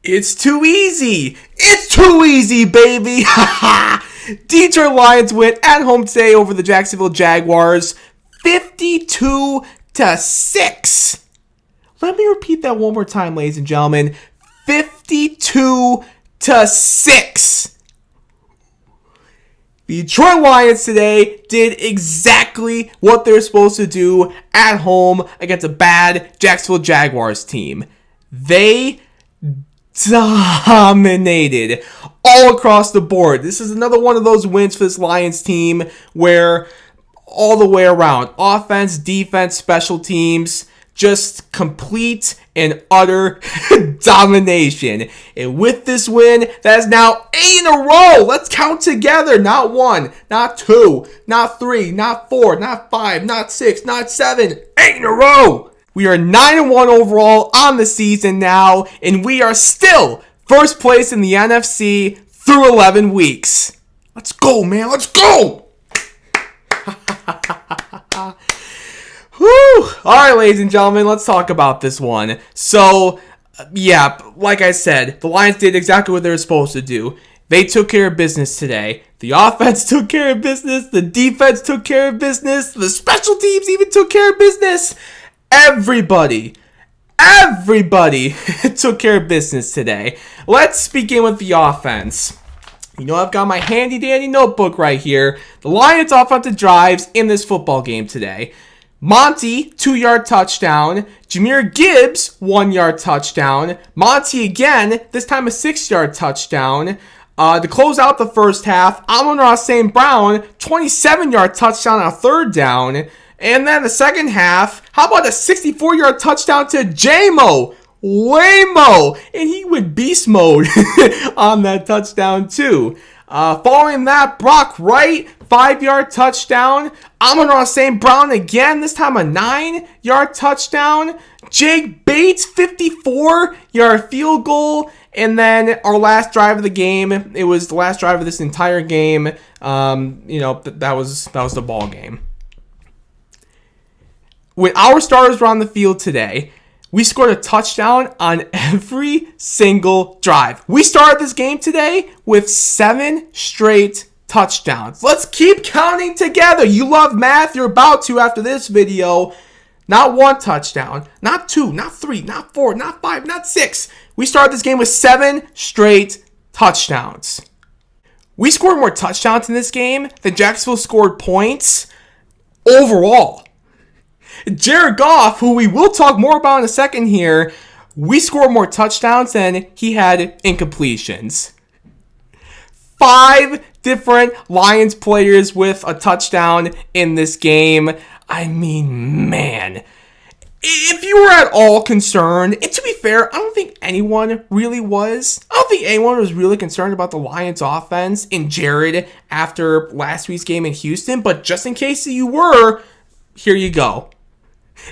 It's too easy. It's too easy, baby. Detroit Lions win at home today over the Jacksonville Jaguars, 52-6. Let me repeat that one more time, ladies and gentlemen. 52-6. The Detroit Lions today did exactly what they're supposed to do at home against a bad Jacksonville Jaguars team. They dominated all across the board. This is another one of those wins for this Lions team where all the way around, offense, defense, special teams, just complete and utter domination. And with this win, that is now 8 in a row. Let's count together. Not 1, not 2, not 3, not 4, not 5, not 6, not 7. 8 in a row. We are 9-1 overall on the season now, and we are still first place in the NFC through 11 weeks. Let's go, man. Let's go. Whew. All right, ladies and gentlemen, let's talk about this one. So, yeah, like I said, the Lions did exactly what they were supposed to do. They took care of business today. The offense took care of business. The defense took care of business. The special teams even took care of business. Everybody took care of business today. Let's begin with the offense. You know, I've got my handy-dandy notebook right here. The Lions' offensive drives in this football game today. Monty, 2-yard touchdown. Jahmyr Gibbs, 1-yard touchdown. Monty again, this time a 6-yard touchdown. To close out the first half, Amon-Ra St. Brown, 27-yard touchdown on a third down. And then the second half, how about a 64-yard touchdown to J-Mo? Waymo! And he went beast mode on that touchdown too. Following that, Brock Wright, 5-yard touchdown. Amon-Ra St. Brown again, this time a 9-yard touchdown. Jake Bates, 54-yard field goal. And then our last drive of the game, it was the last drive of this entire game. That was the ball game. When our starters were on the field today, we scored a touchdown on every single drive. We started this game today with 7 straight touchdowns. Let's keep counting together. You love math. You're about to after this video. Not 1 touchdown, not 2, not 3, not 4, not 5, not 6. We started this game with 7 straight touchdowns. We scored more touchdowns in this game than Jacksonville scored points overall. Jared Goff, who we will talk more about in a second here, we scored more touchdowns than he had incompletions. 5 different Lions players with a touchdown in this game. I mean, man. If you were at all concerned, and to be fair, I don't think anyone really was. I don't think anyone was really concerned about the Lions offense and Jared after last week's game in Houston. But just in case you were, here you go.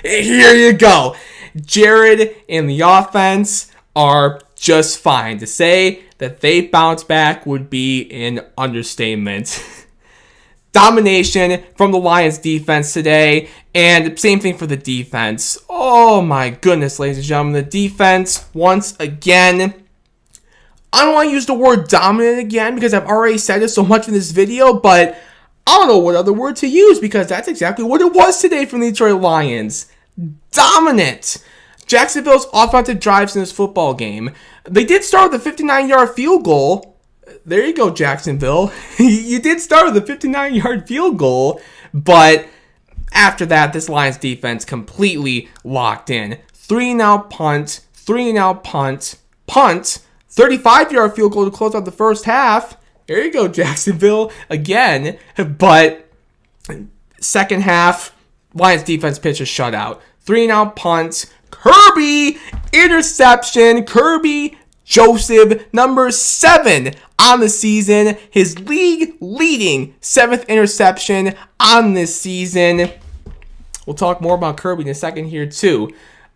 Here you go. Jared and the offense are just fine. To say that they bounce back would be an understatement. Domination from the Lions defense today, and same thing for the defense. Oh my goodness, ladies and gentlemen. The defense, once again, I don't want to use the word dominant again because I've already said it so much in this video, but I don't know what other word to use because that's exactly what it was today from the Detroit Lions. Dominant. Jacksonville's offensive drives in this football game. They did start with a 59-yard field goal. There you go, Jacksonville. You did start with a 59-yard field goal, but after that, this Lions defense completely locked in. 3-and-out punt, 3-and-out punt, 35-yard field goal to close out the first half. There you go, Jacksonville, again. But second half, Lions defense pitched a shutout. 3-and-out punt, Kirby, interception, Kirby Joseph, number 7 on the season. His league-leading 7th interception on this season. We'll talk more about Kirby in a second here, too.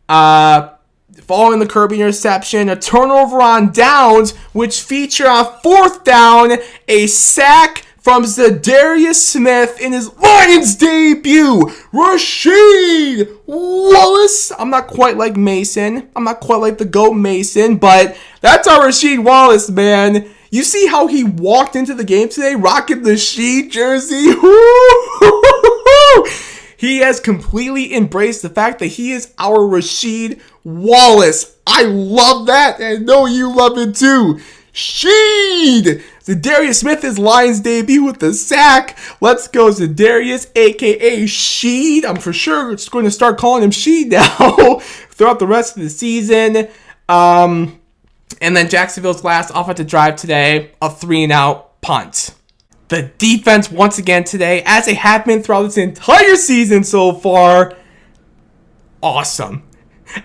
Following the Kirby interception, a turnover on downs, which feature on 4th down, a sack from Zadarius Smith in his Lions debut, Rasheed Wallace. I'm not quite like Mason. I'm not quite like the GOAT Mason, but that's our Rasheed Wallace, man. You see how he walked into the game today rocking the Sheed jersey? He has completely embraced the fact that he is our Rasheed Wallace. I love that, and I know you love it too. Sheed! Zadarius Smith is Lions debut with the sack. Let's go, Zadarius, a.k.a. Sheed. I'm for sure just going to start calling him Sheed now throughout the rest of the season. And then Jacksonville's last offensive drive today, a 3-and-out punt. The defense once again today, as they have been throughout this entire season so far, awesome.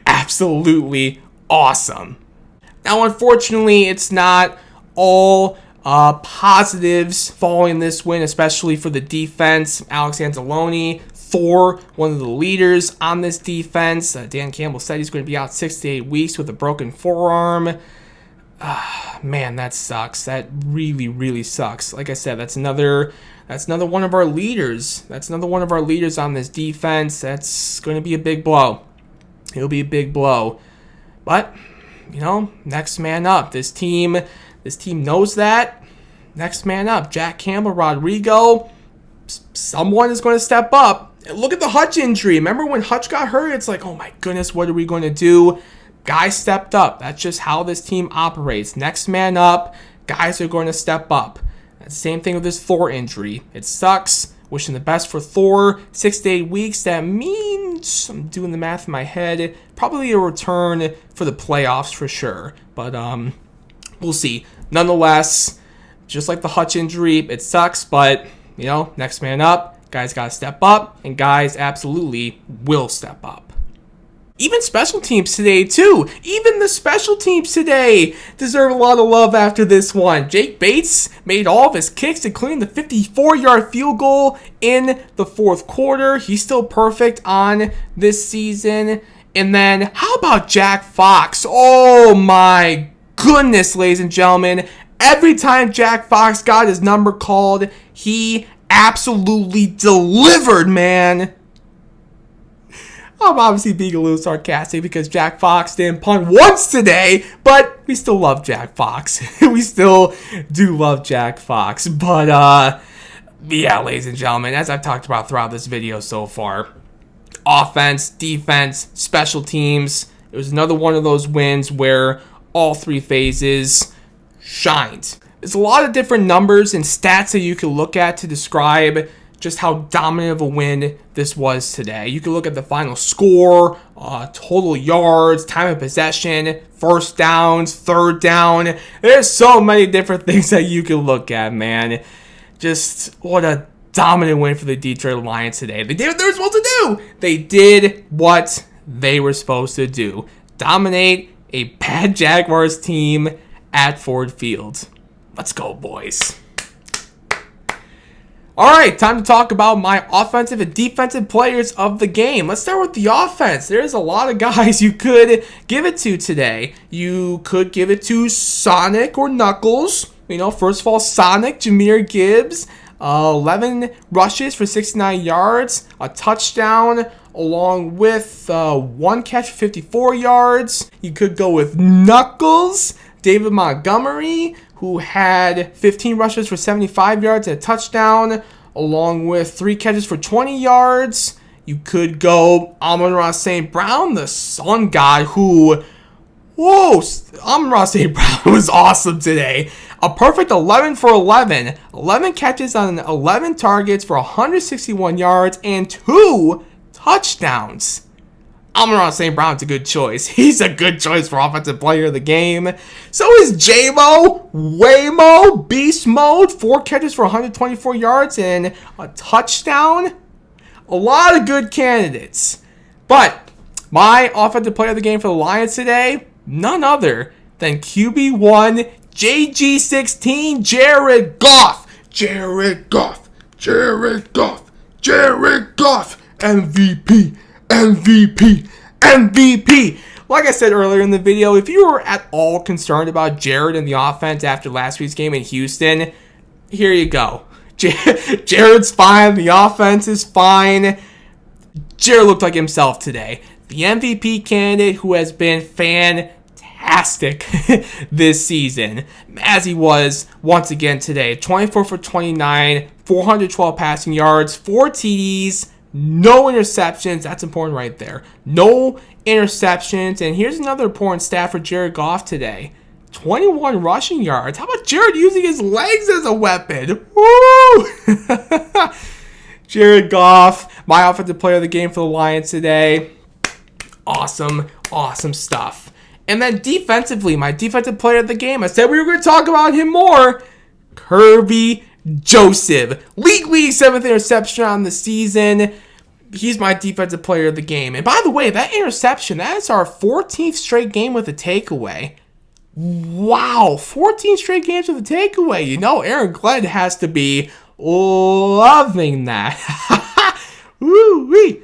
Absolutely awesome. Now, unfortunately, it's not all positives following this win, especially for the defense. Alex Anzalone, Thor, one of the leaders on this defense. Dan Campbell said he's going to be out 6 to 8 weeks with a broken forearm. Man, that sucks. That really, really sucks. Like I said, that's another one of our leaders. That's another one of our leaders on this defense. That's going to be a big blow. It'll be a big blow. But, you know, next man up. This team knows that. Next man up. Jack Campbell, Rodrigo. Someone is going to step up. Look at the Hutch injury. Remember when Hutch got hurt? It's like, oh my goodness, what are we going to do? Guys stepped up. That's just how this team operates. Next man up. Guys are going to step up. That's the same thing with this Thor injury. It sucks. Wishing the best for Thor. 6 to 8 weeks. That means, I'm doing the math in my head, probably a return for the playoffs for sure. But we'll see. Nonetheless, just like the Hutch injury, it sucks. But, you know, next man up. Guys got to step up. And guys absolutely will step up. Even special teams today, too. Even the special teams today deserve a lot of love after this one. Jake Bates made all of his kicks, including the 54-yard field goal in the fourth quarter. He's still perfect on this season. And then, how about Jack Fox? Oh, my goodness, ladies and gentlemen. Every time Jack Fox got his number called, he absolutely delivered, man. I'm obviously being a little sarcastic because Jack Fox didn't punt once today, but we still love Jack Fox. We still do love Jack Fox. But, yeah, ladies and gentlemen, as I've talked about throughout this video so far, offense, defense, special teams, it was another one of those wins where all three phases shined. There's a lot of different numbers and stats that you can look at to describe just how dominant of a win this was today. You can look at the final score, total yards, time of possession, first downs, third down. There's so many different things that you can look at, man. Just what a dominant win for the Detroit Lions today. They did what they were supposed to do. They did what they were supposed to do. Dominate a bad Jaguars team at Ford Field. Let's go, boys. All right, time to talk about my offensive and defensive players of the game. Let's start with the offense. There's a lot of guys you could give it to today. You could give it to Sonic or Knuckles. You know, first of all, Sonic, Jahmyr Gibbs, 11 rushes for 69 yards, a touchdown, along with one catch for 54 yards. You could go with Knuckles, David Montgomery, who had 15 rushes for 75 yards and a touchdown, along with 3 catches for 20 yards. You could go Amon-Ra St. Brown, the Sun guy, who, Amon-Ra St. Brown was awesome today. A perfect 11 for 11. 11 catches on 11 targets for 161 yards and 2 touchdowns. Amon-Ra St. Brown's a good choice. He's a good choice for offensive player of the game. So is J-Mo, Waymo, Beast Mode, 4 catches for 124 yards and a touchdown. A lot of good candidates. But my offensive player of the game for the Lions today, none other than QB1, JG16, Jared Goff. Jared Goff. Jared Goff. Jared Goff. MVP. MVP. MVP. Like I said earlier in the video, if you were at all concerned about Jared and the offense after last week's game in Houston, here you go. Jared's fine. The offense is fine. Jared looked like himself today. The MVP candidate who has been fantastic this season, as he was once again today. 24 for 29, 412 passing yards, 4 TDs, no interceptions. That's important right there. No interceptions. And here's another important stat for Jared Goff today. 21 rushing yards. How about Jared using his legs as a weapon? Woo! Jared Goff, my offensive player of the game for the Lions today. Awesome stuff. And then defensively, my defensive player of the game, I said we were going to talk about him more. Kirby Joseph. League 7th interception on the season. He's my defensive player of the game. And by the way, that interception, that is our 14th straight game with a takeaway. Wow, 14 straight games with a takeaway. You know, Aaron Glenn has to be loving that. Woo-wee.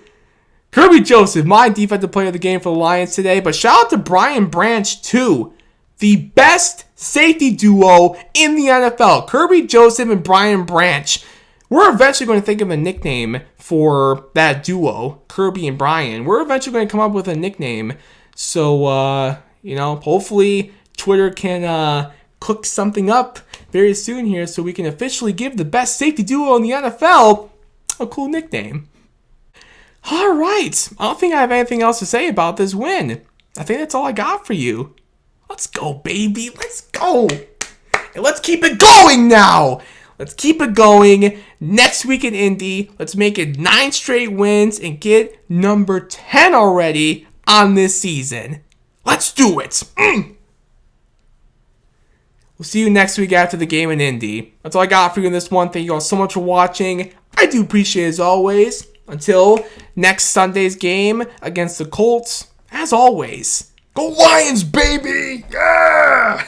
Kirby Joseph, my defensive player of the game for the Lions today. But shout out to Brian Branch, too. The best safety duo in the NFL. Kirby Joseph and Brian Branch. We're eventually going to think of a nickname for that duo, Kirby and Brian. We're eventually going to come up with a nickname. So, hopefully Twitter can cook something up very soon here so we can officially give the best safety duo in the NFL a cool nickname. All right. I don't think I have anything else to say about this win. I think that's all I got for you. Let's go, baby. Let's go. And let's keep it going now. Let's keep it going. Next week in Indy, let's make it 9 straight wins and get number 10 already on this season. Let's do it. We'll see you next week after the game in Indy. That's all I got for you in this one. Thank you all so much for watching. I do appreciate it as always. Until next Sunday's game against the Colts, as always, go Lions, baby! Yeah!